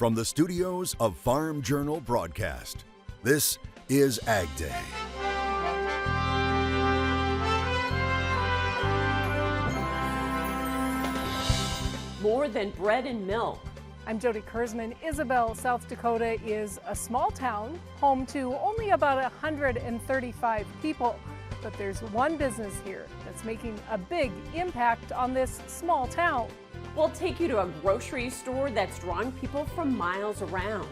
From the studios of Farm Journal Broadcast, this is AgDay. More than bread and milk. I'm Jody Kurzman. Isabel, South Dakota is a small town, home to only about 135 people. But there's one business here that's making a big impact on this small town. We'll take you to a grocery store that's drawing people from miles around.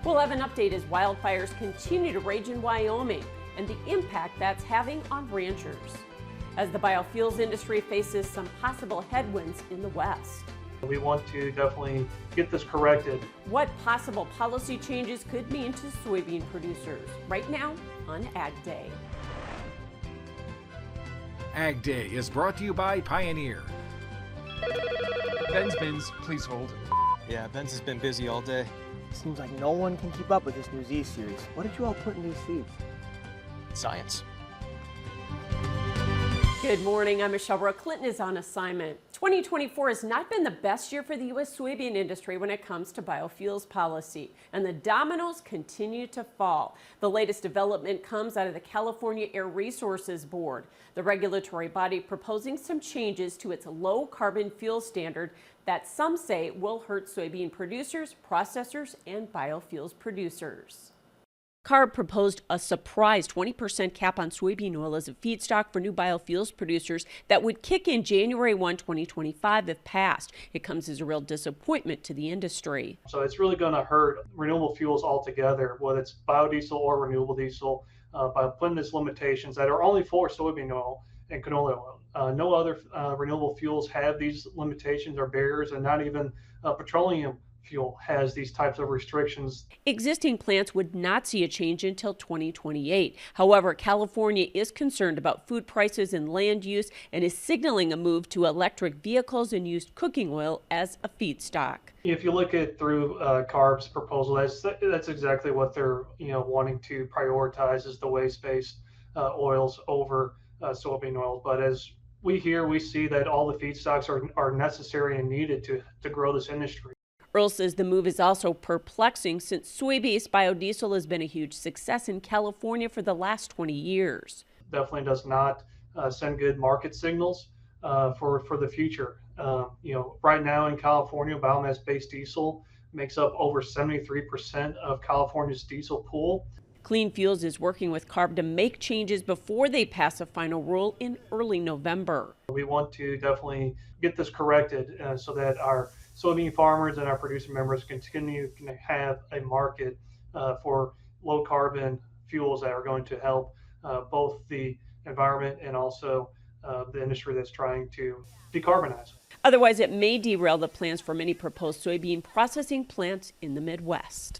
We'll have an update as wildfires continue to rage in Wyoming and the impact that's having on ranchers, as the biofuels industry faces some possible headwinds in the West. We want to definitely get this corrected. What possible policy changes could mean to soybean producers right now on AgDay. AgDay is brought to you by Pioneer. Ben's bins, please hold. Yeah, Ben's has been busy all day. Seems like no one can keep up with this new Z series. What did you all put in these seeds? Science. Good morning, I'm Michelle Rowe. Clinton is on assignment. 2024 has not been the best year for the U.S. soybean industry when it comes to biofuels policy, and the dominoes continue to fall. The latest development comes out of the California Air Resources Board, the regulatory body proposing some changes to its low-carbon fuel standard that some say will hurt soybean producers, processors, and biofuels producers. CARB proposed a surprise 20% cap on soybean oil as a feedstock for new biofuels producers that would kick in January 1, 2025 if passed. It comes as a real disappointment to the industry. So it's really going to hurt renewable fuels altogether, whether it's biodiesel or renewable diesel, by putting these limitations that are only for soybean oil and canola oil. No other renewable fuels have these limitations or barriers, and not even petroleum fuel has these types of restrictions. Existing plants would not see a change until 2028. However, California is concerned about food prices and land use and is signaling a move to electric vehicles and used cooking oil as a feedstock. If you look at through CARB's proposal, that's exactly what they're wanting to prioritize, is the waste-based oils over soybean oil. But as we see that all the feedstocks are necessary and needed to grow this industry. Earl says the move is also perplexing since soy-based biodiesel has been a huge success in California for the last 20 years. Definitely does not send good market signals for the future. Right now in California, biomass-based diesel makes up over 73% of California's diesel pool. Clean Fuels is working with CARB to make changes before they pass a final rule in early November. We want to definitely get this corrected so that our soybean farmers and our producer members continue to have a market for low carbon fuels that are going to help both the environment and also the industry that's trying to decarbonize. Otherwise, it may derail the plans for many proposed soybean processing plants in the Midwest.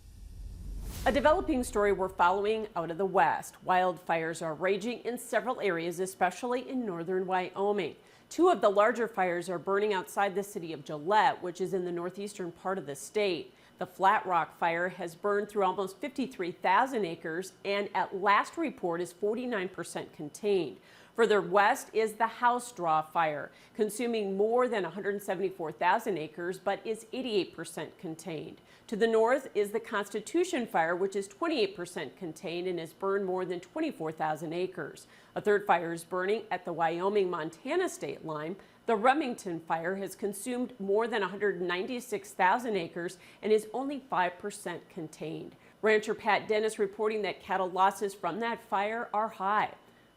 A developing story we're following out of the West. Wildfires are raging in several areas, especially in northern Wyoming. Two of the larger fires are burning outside the city of Gillette, which is in the northeastern part of the state. The Flat Rock fire has burned through almost 53,000 acres and at last report is 49% contained. Further west is the House Draw fire, consuming more than 174,000 acres but is 88% contained. To the north is the Constitution fire, which is 28% contained and has burned more than 24,000 acres. A third fire is burning at the Wyoming-Montana state line. The Remington fire has consumed more than 196,000 acres and is only 5% contained. Rancher Pat Dennis reporting that cattle losses from that fire are high.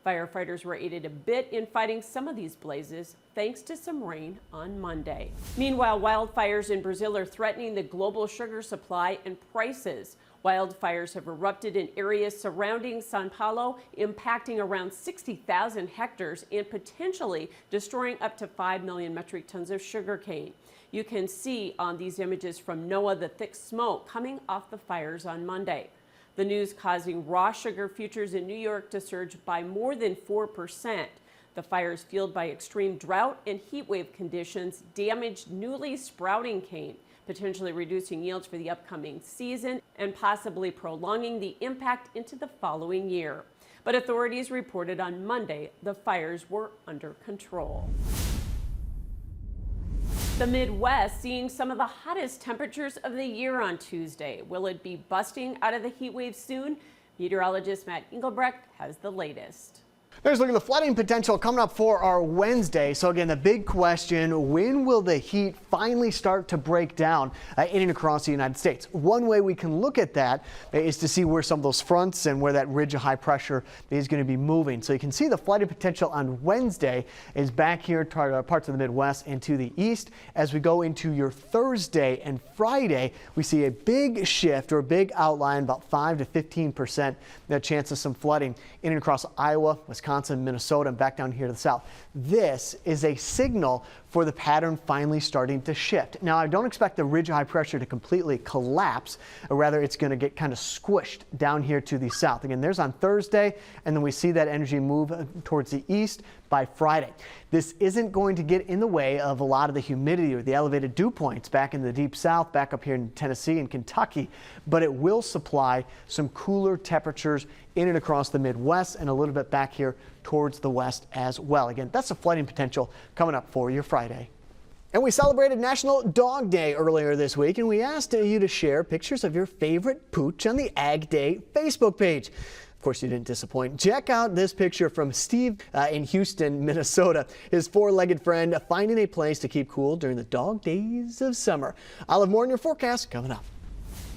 Firefighters were aided a bit in fighting some of these blazes thanks to some rain on Monday. Meanwhile, wildfires in Brazil are threatening the global sugar supply and prices. Wildfires have erupted in areas surrounding Sao Paulo, impacting around 60,000 hectares and potentially destroying up to 5 million metric tons of sugarcane. You can see on these images from NOAA the thick smoke coming off the fires on Monday. The news causing raw sugar futures in New York to surge by more than 4%. The fires fueled by extreme drought and heat wave conditions damaged newly sprouting cane, potentially reducing yields for the upcoming season and possibly prolonging the impact into the following year. But authorities reported on Monday the fires were under control. The Midwest seeing some of the hottest temperatures of the year on Tuesday. Will it be busting out of the heat wave soon? Meteorologist Matt Engelbrecht has the latest. There's a look at the flooding potential coming up for our Wednesday. So again, the big question, when will the heat finally start to break down in and across the United States? One way we can look at that is to see where some of those fronts and where that ridge of high pressure is going to be moving. So you can see the flooding potential on Wednesday is back here to parts of the Midwest and to the east. As we go into your Thursday and Friday, we see a big shift or a big outline, about 5 to 15% the chance of some flooding in and across Iowa, Wisconsin, Minnesota, and back down here to the south. This is a signal for the pattern finally starting to shift. Now, I don't expect the ridge of high pressure to completely collapse, or rather it's going to get kind of squished down here to the south. Again, there's on Thursday, and then we see that energy move towards the east by Friday. This isn't going to get in the way of a lot of the humidity or the elevated dew points back in the deep south, back up here in Tennessee and Kentucky, but it will supply some cooler temperatures in and across the Midwest and a little bit back here towards the west as well. Again, that's the flooding potential coming up for your Friday. And we celebrated National Dog Day earlier this week, and we asked you to share pictures of your favorite pooch on the AgDay Facebook page. Of course, you didn't disappoint. Check out this picture from Steve in Houston, Minnesota. His four-legged friend finding a place to keep cool during the dog days of summer. I'll have more in your forecast coming up.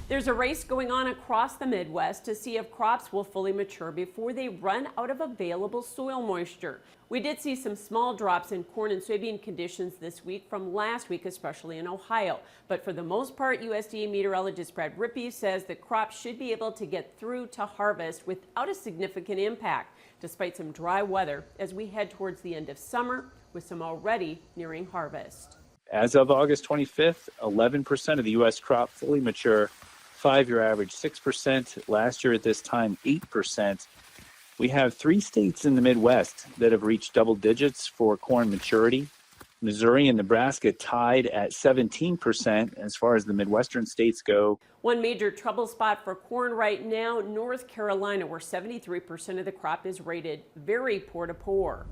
There's a race going on across the Midwest to see if crops will fully mature before they run out of available soil moisture. We did see some small drops in corn and soybean conditions this week from last week, especially in Ohio. But for the most part, USDA meteorologist Brad Rippey says the crops should be able to get through to harvest without a significant impact, despite some dry weather as we head towards the end of summer, with some already nearing harvest. As of August 25th, 11% of the U.S. crop fully mature. 5-year average 6%, last year at this time 8%. We have 3 states in the Midwest that have reached double digits for corn maturity. Missouri and Nebraska tied at 17% as far as the Midwestern states go. One major trouble spot for corn right now, North Carolina, where 73% of the crop is rated very poor to poor.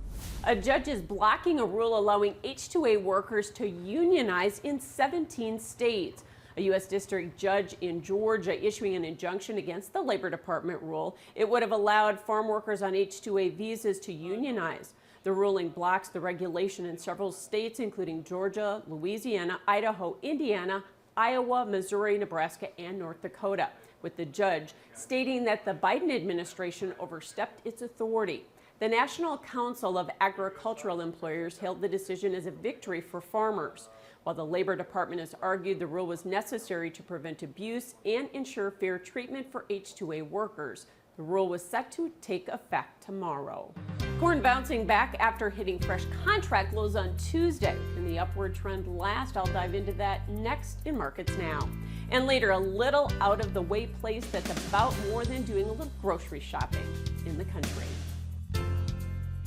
A judge is blocking a rule allowing H-2A workers to unionize in 17 states. A U.S. district judge in Georgia issuing an injunction against the Labor Department rule. It would have allowed farm workers on H-2A visas to unionize. The ruling blocks the regulation in several states, including Georgia, Louisiana, Idaho, Indiana, Iowa, Missouri, Nebraska, and North Dakota, with the judge stating that the Biden administration overstepped its authority. The National Council of Agricultural Employers hailed the decision as a victory for farmers, while the Labor Department has argued the rule was necessary to prevent abuse and ensure fair treatment for H-2A workers. The rule was set to take effect tomorrow. Corn bouncing back after hitting fresh contract lows on Tuesday. Can the upward trend last? I'll dive into that next in Markets Now. And later, a little out of the way place that's about more than doing a little grocery shopping in the country.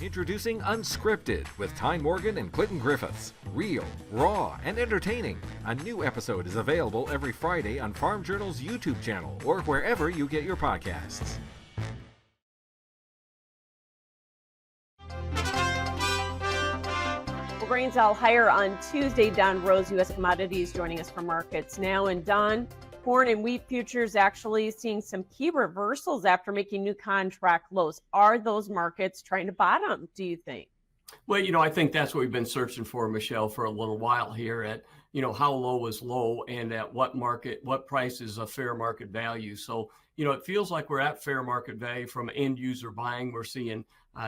Introducing Unscripted with Tyne Morgan and Clinton Griffiths. Real, raw, and entertaining. A new episode is available every Friday on Farm Journal's YouTube channel or wherever you get your podcasts. Well, grains all higher on Tuesday. Don Rose, U.S. Commodities, joining us for Markets Now. And Don, corn and wheat futures actually seeing some key reversals after making new contract lows. Are those markets trying to bottom, do you think? Well, I think that's what we've been searching for, Michelle, for a little while here at, how low is low and at what price is a fair market value. So, it feels like we're at fair market value from end user buying. We're seeing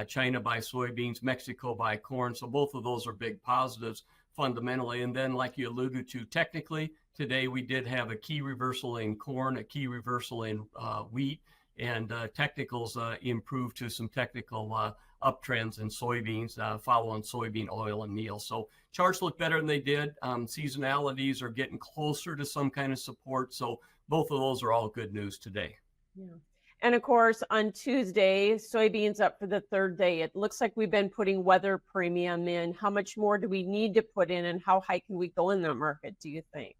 China buy soybeans, Mexico buy corn. So both of those are big positives fundamentally. And then like you alluded to, technically, today we did have a key reversal in corn, a key reversal in wheat, and technicals improved to some technical uptrends in soybeans, following soybean oil and meal. So charts look better than they did. Seasonalities are getting closer to some kind of support. So both of those are all good news today. Yeah. And of course, on Tuesday, soybeans up for the third day. It looks like we've been putting weather premium in. How much more do we need to put in, and how high can we go in the market, do you think?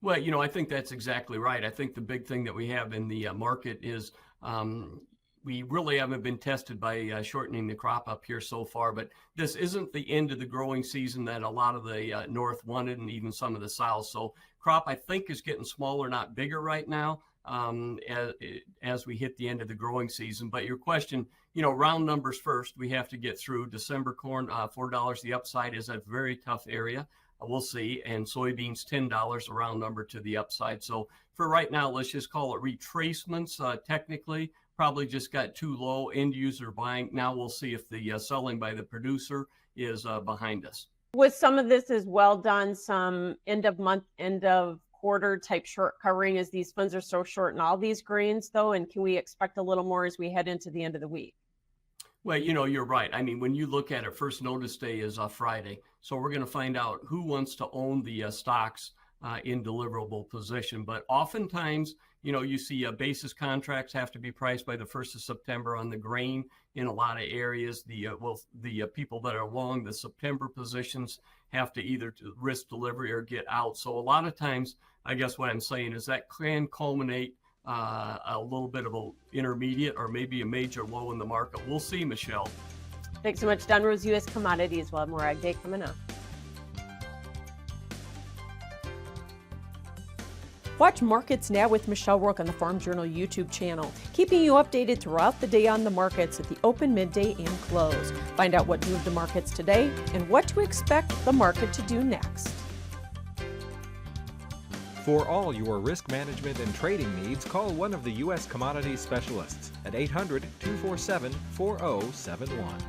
Well, I think that's exactly right. I think the big thing that we have in the market is, we really haven't been tested by shortening the crop up here so far, but this isn't the end of the growing season that a lot of the north wanted, and even some of the south. So crop, I think, is getting smaller, not bigger right now, as we hit the end of the growing season. But your question, round numbers first, we have to get through. December corn, $4. The upside is a very tough area. We'll see. And soybeans, $10, a round number to the upside. So for right now, let's just call it retracements. Technically, probably just got too low, end user buying. Now we'll see if the selling by the producer is behind us. With some of this as well done, some end of month, end of quarter type short covering, as these funds are so short in all these grains though, and can we expect a little more as we head into the end of the week? Well, you're right. I mean, when you look at it, first notice day is Friday. So we're going to find out who wants to own the stocks in deliverable position. But oftentimes, you see basis contracts have to be priced by the 1st of September on the grain in a lot of areas. The people that are long the September positions have to either risk delivery or get out. So a lot of times, I guess what I'm saying is that can culminate a little bit of an intermediate or maybe a major low in the market. We'll see, Michelle. Thanks so much, Don Rose, U.S. Commodities. We'll have more Ag Day coming up. Watch Markets Now with Michelle Rook on the Farm Journal YouTube channel, keeping you updated throughout the day on the markets at the open, midday, and close. Find out what moved the markets today and what to expect the market to do next. For all your risk management and trading needs, call one of the U.S. Commodities specialists at 800-247-4071.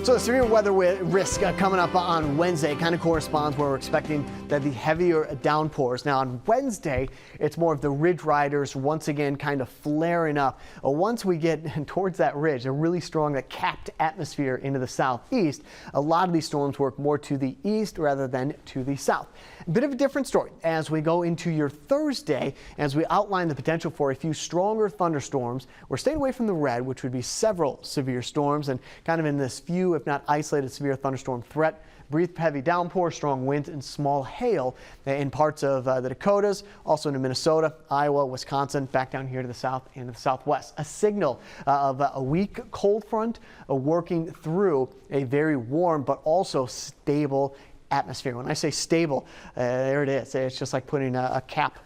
So the severe weather risk coming up on Wednesday kind of corresponds where we're expecting that the heavier downpours. Now on Wednesday, it's more of the ridge riders once again kind of flaring up. Once we get towards that ridge, a really strong capped atmosphere into the southeast, a lot of these storms work more to the east rather than to the south. A bit of a different story as we go into your Thursday, as we outline the potential for a few stronger thunderstorms. We're staying away from the red, which would be several severe storms, and kind of in this few, if not isolated, severe thunderstorm threat. Brief heavy downpour, strong winds, and small hail in parts of the Dakotas, also into Minnesota, Iowa, Wisconsin, back down here to the south and to the southwest. A signal of a weak cold front working through a very warm but also stable atmosphere. When I say stable, there it is. It's just like putting a cap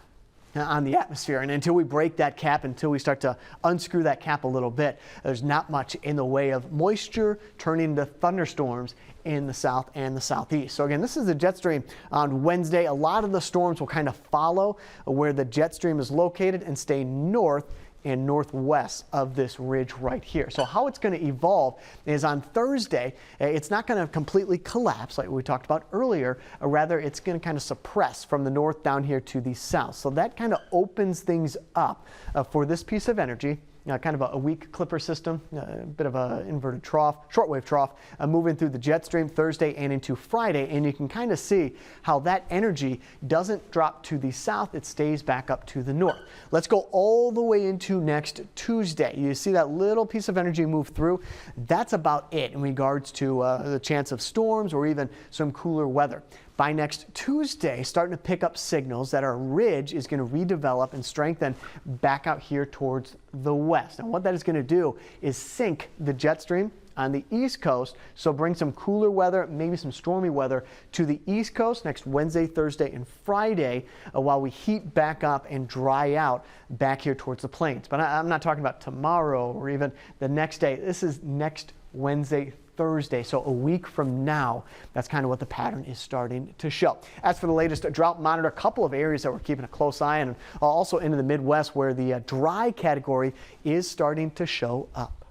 on the atmosphere, and until we break that cap, until we start to unscrew that cap a little bit, there's not much in the way of moisture turning into thunderstorms in the south and the southeast. So again, this is the jet stream on Wednesday. A lot of the storms will kind of follow where the jet stream is located and stay north and northwest of this ridge right here. So how it's going to evolve is on Thursday, it's not going to completely collapse like we talked about earlier, rather it's going to kind of suppress from the north down here to the south. So that kind of opens things up for this piece of energy. Kind of a weak clipper system, a bit of an inverted trough, shortwave trough, moving through the jet stream Thursday and into Friday. And you can kind of see how that energy doesn't drop to the south, it stays back up to the north. Let's go all the way into next Tuesday. You see that little piece of energy move through. That's about it in regards to the chance of storms or even some cooler weather. By next Tuesday, starting to pick up signals that our ridge is going to redevelop and strengthen back out here towards the west. And what that is going to do is sink the jet stream on the east coast, so bring some cooler weather, maybe some stormy weather to the east coast next Wednesday, Thursday, and Friday, while we heat back up and dry out back here towards the plains. But I'm not talking about tomorrow or even the next day. This is next Wednesday, Thursday, so a week from now. That's kind of what the pattern is starting to show. As for the latest drought monitor, a couple of areas that we're keeping a close eye on, and also into the Midwest where the dry category is starting to show up.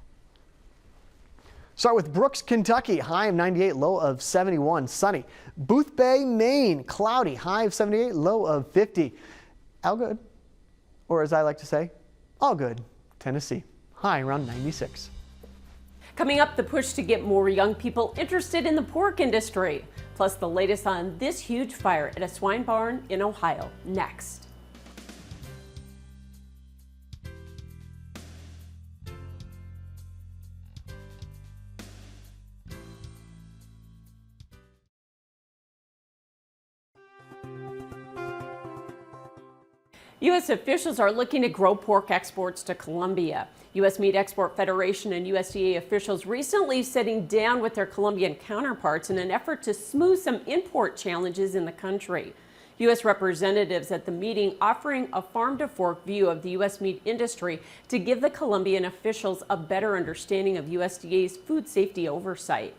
Start with Brooks, Kentucky, high of 98, low of 71, sunny. Boothbay, Maine, cloudy, high of 78, low of 50. Algood, or as I like to say, all good, Tennessee, high around 96. Coming up, the push to get more young people interested in the pork industry. Plus the latest on this huge fire at a swine barn in Ohio, next. U.S. officials are looking to grow pork exports to Colombia. U.S. Meat Export Federation and USDA officials recently sitting down with their Colombian counterparts in an effort to smooth some import challenges in the country. U.S. representatives at the meeting offering a farm-to-fork view of the U.S. meat industry to give the Colombian officials a better understanding of USDA's food safety oversight.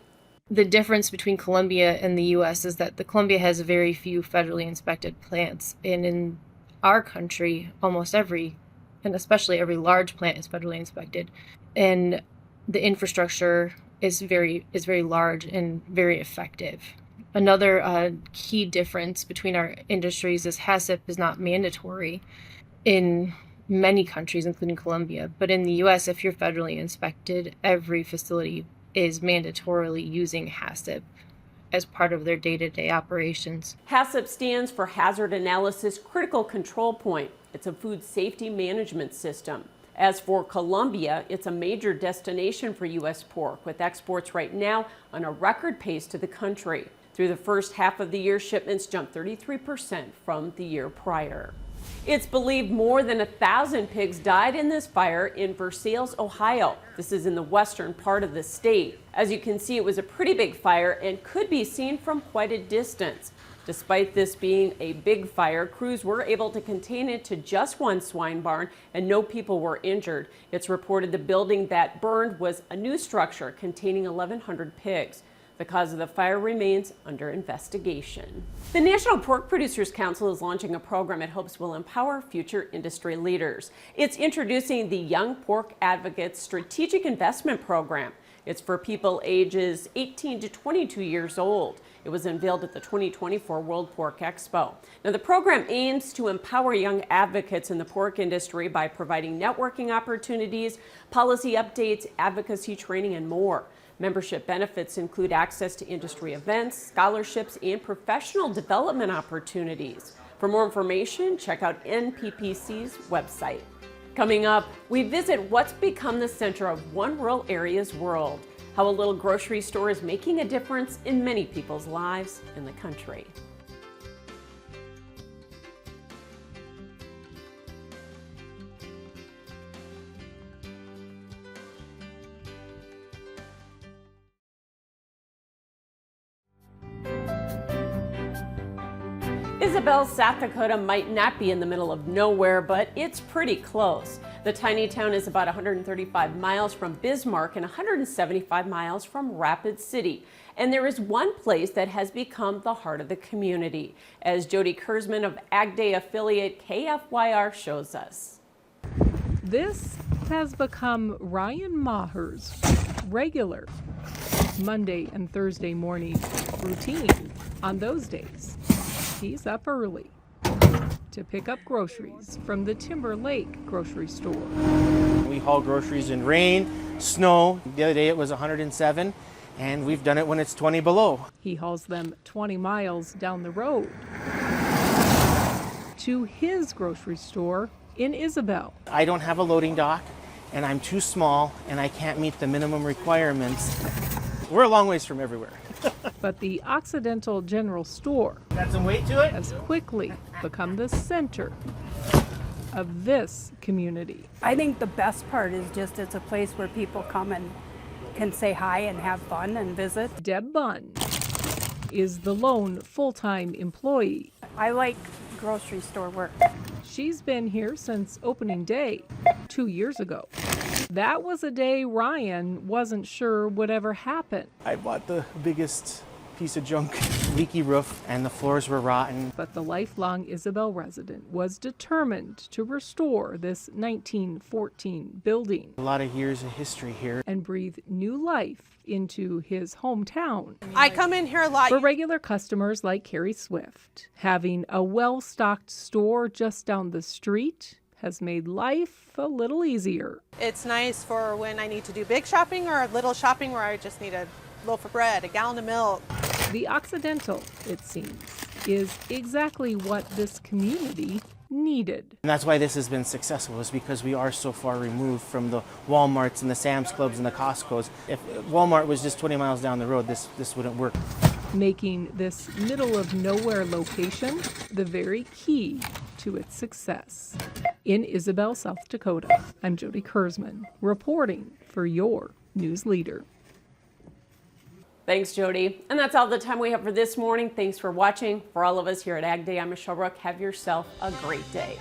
The difference between Colombia and the U.S. is that Colombia has very few federally inspected plants, and in our country, almost every, and especially every large plant is federally inspected, and the infrastructure is very large and very effective. Another key difference between our industries is HACCP is not mandatory in many countries, including Colombia, but in the U.S., if you're federally inspected, every facility is mandatorily using HACCP as part of their day-to-day operations. HACCP stands for Hazard Analysis Critical Control Point. It's a food safety management system. As for Colombia, it's a major destination for U.S. pork, with exports right now on a record pace to the country. Through the first half of the year, shipments jumped 33% from the year prior. It's believed more than 1,000 pigs died in this fire in Versailles, Ohio. This is in the western part of the state. As you can see, it was a pretty big fire and could be seen from quite a distance. Despite this being a big fire, crews were able to contain it to just one swine barn and no people were injured. It's reported the building that burned was a new structure containing 1,100 pigs. The cause of the fire remains under investigation. The National Pork Producers Council is launching a program it hopes will empower future industry leaders. It's introducing the Young Pork Advocates Strategic Investment Program. It's for people ages 18 to 22 years old. It was unveiled at the 2024 World Pork Expo. Now, the program aims to empower young advocates in the pork industry by providing networking opportunities, policy updates, advocacy training, and more. Membership benefits include access to industry events, scholarships, and professional development opportunities. For more information, check out NPPC's website. Coming up, we visit what's become the center of one rural area's world, how a little grocery store is making a difference in many people's lives in the country. Isabel, South Dakota might not be in the middle of nowhere, but it's pretty close. The tiny town is about 135 miles from Bismarck and 175 miles from Rapid City. And there is one place that has become the heart of the community, as Jody Kurzman of AgDay affiliate KFYR shows us. This has become Ryan Maher's regular Monday and Thursday morning routine. On those days, he's up early to pick up groceries from the Timber Lake grocery store. We haul groceries in rain, snow. The other day it was 107, and we've done it when it's 20 below. He hauls them 20 miles down the road to his grocery store in Isabel. I don't have a loading dock, and I'm too small, and I can't meet the minimum requirements. We're a long ways from everywhere. But the Occidental General Store Got some weight to it? has quickly become the center of this community. I think the best part is just it's a place where people come and can say hi and have fun and visit. Deb Bunn is the lone full-time employee. I like grocery store work. She's been here since opening day 2 years ago. That was a day Ryan wasn't sure would ever happen. I bought the biggest piece of junk, leaky roof, and the floors were rotten. But the lifelong Isabel resident was determined to restore this 1914 building. A lot of years of history here. And breathe new life into his hometown. I come in here a lot. For regular customers like Carrie Swift, having a well-stocked store just down the street has made life a little easier. It's nice for when I need to do big shopping or little shopping where I just need a loaf of bread, a gallon of milk. The Occidental, it seems, is exactly what this community needed. And that's why this has been successful, is because we are so far removed from the Walmarts and the Sam's Clubs and the Costco's. If Walmart was just 20 miles down the road, this wouldn't work. Making this middle of nowhere location the very key to its success. In Isabel, South Dakota, I'm Jody Kurzman, reporting for your news leader. Thanks, Jody. And that's all the time we have for this morning. Thanks for watching. For all of us here at AgDay, I'm Michelle Rook. Have yourself a great day.